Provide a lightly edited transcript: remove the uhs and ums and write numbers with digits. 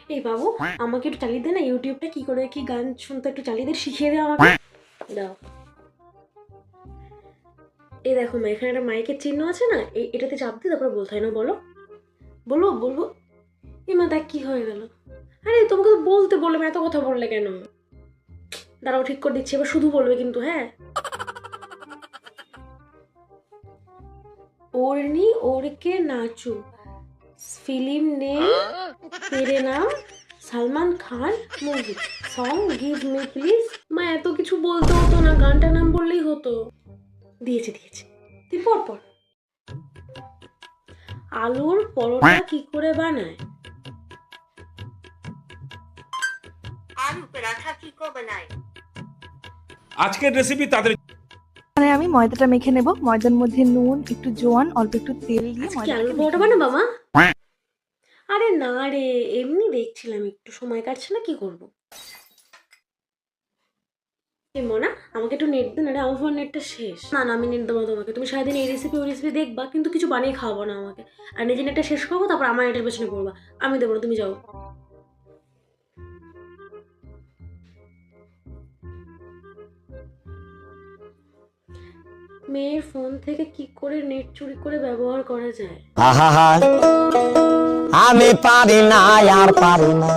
এই বাবু, আমাকে একটু চালিয়ে দে না, ইউটিউবটা কি করে কি গান শুনতে একটু চালিয়ে দে, শিখিয়ে দে আমাকে। দাও। এই দেখো মা, এখানে একটা মাইকের চিহ্ন আছে না, এটাতে চাপ দিয়ে তারপরে বলতে হয় না, বলো। বলবো বলবো। এই মা, দেখ কি হয়ে গেল। আরে তোমাকে তো বলতে বললাম, এত কথা বললে কেন? দাঁড়াও, ঠিক করে দিচ্ছি, এবার শুধু বলবে কিন্তু, হ্যাঁ। ओढ़नी ओढ़ के नाचू, film name Tere Naam, Salman Khan movie, song give me please. মা এত কিছু বলতে হতো না, গানটার নাম বললেই হতো। দিয়েছে দিয়েছে, তুই পড় পড়। আলুর পরোটা কি করে বানায়? आलू पराठा की को बनाए। আজকের রেসিপি তাদের মানে আমি ময়দাটা মেখে নেব। ময়দার মধ্যে নুন, একটু জোয়ান, অল্প একটু তেল দিয়ে আজকে আলুর ময়দাটাকে পরোটা মেখে বানাবো নেব। মা? আরে না রে, এমনি দেখছিলাম, একটু সময় কাটছে না, কি করবো। এ মোনা, আমাকে একটু নেট দে না রে, আমার ফোন নেটটা শেষ। না না, আমি নেট দেবো না তোমাকে, তুমি সারাদিন এই রেসিপি ওই রেসিপি দেখবা, কিন্তু কিছু বানিয়ে খাওয়াবো না আমাকে। আর নিজের নেটটা শেষ করবো, তারপর আমার নেটের পেছনে পড়বা। আমি দেবো না, তুমি যাও। মেয়ের ফোন থেকে কি করে নেট চুরি করে ব্যবহার করা যায়? আমি পারি না আর পারি না।